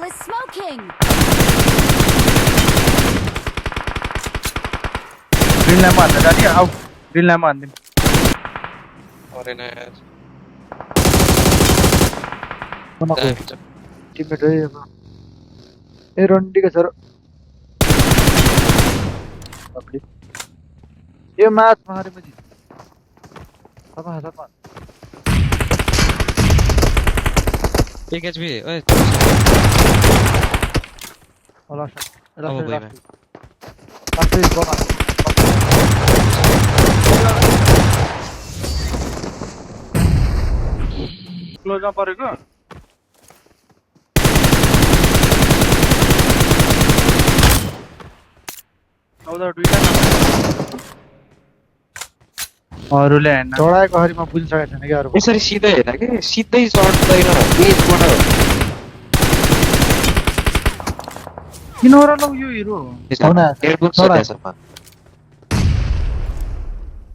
hole is smoking. Green lamp मारना जानी है, आओ green lamp मारने अरे ना यार टीममेट है ये रंडी का सर अपनी ये मैच मारे मुझे सब एक एचपी ओए वाला अब भाई मैं लास्ट इज बॉल क्लोज मा परेको औदा दुईटा अरुले हैन छोडाएको हरिमा बुझिसकेको छैन क्या अरू यसरी सिधै हेर के सिधै चढ्दैन एजबाट किन हो र लौ यो हिरो छोडा एयरबुक छ छोडा त्यसमा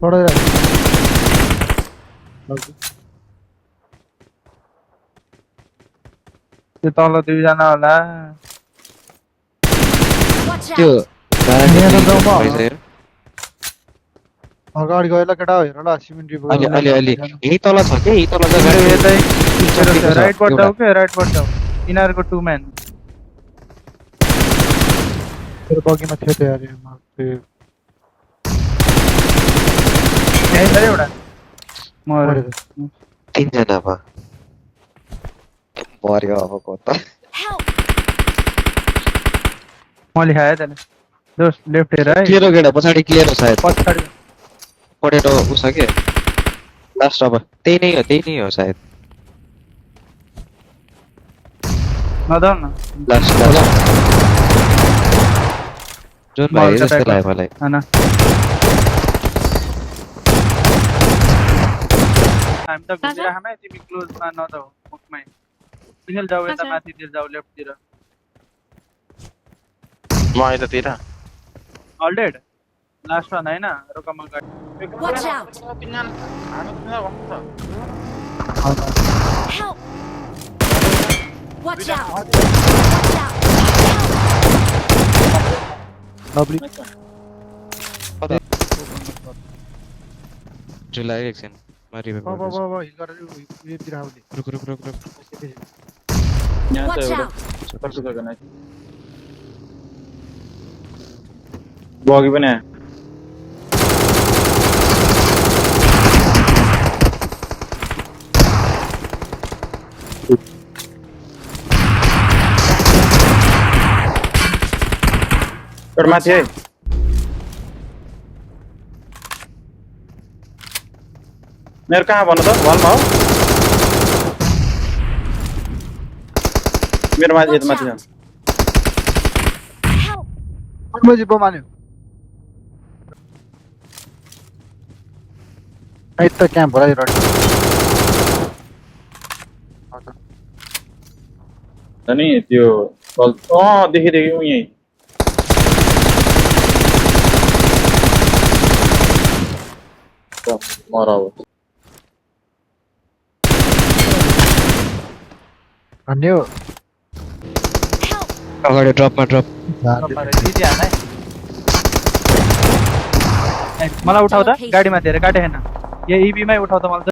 छोडेर त्यो तल दुईजना होला Watch त्यो out. यहाँ त जाउँ भइसक्यो अगाडि गएर केटा हेर ल सिमेन्ट रिभर अलि अलि अलि यही तल छ के यही तल त्यो जग्गा यतै राइट बाट एउटा। जाऊ के राइट बाट जाऊ यिनीहरुको टु म्यान तेरो बगीमा थियो त यार यो यही छ एउटा मरे म तीनजना भयो मर्यो अब कता Help. मैले खाए त दोस्त लेफ्ट हेर है क्लियर हो केटा पछाडि क्लियर हो सायद पछाडी पटेटो उस के लास्ट अब त्यही नै हो सायद नदाउ न लास्ट जुन भाइ जस्तो लाग्यो मलाई हैन हामी त घुमिरहेमै तिमी क्लोजमा नजाऊ मुखमै सिंगल जाऊ यता माथितिर जाऊ लेफ्टतिर म यतातिर ऑल डेड लास्ट वन हैन रोकमा गाडी Watch out. Help. Watch out. Watch out. Lovely जुन लाग्यो एकछिन मारि हिल गरेर उयोतिर आउने रुक रुक रुक रुक यहाँ त Watch एउटा out. छुट्टै जग्गा नै बगी पनि आयो एउटा माथि है मेरो कहाँ भन्नु त वालमा हो मेरो माथि Watch माथि छ out. Help. बजी बम हान्यो आइ त क्याम्प होला यो नि त्यो देखि यहीँ मर अब हान्यो Help. अगाडि ड्रपमा ड्रप दिदी हान है ए मलाई उठाउ त गाडीमा धेरै काटे हैन यो इबी मै उठाउ त मलाई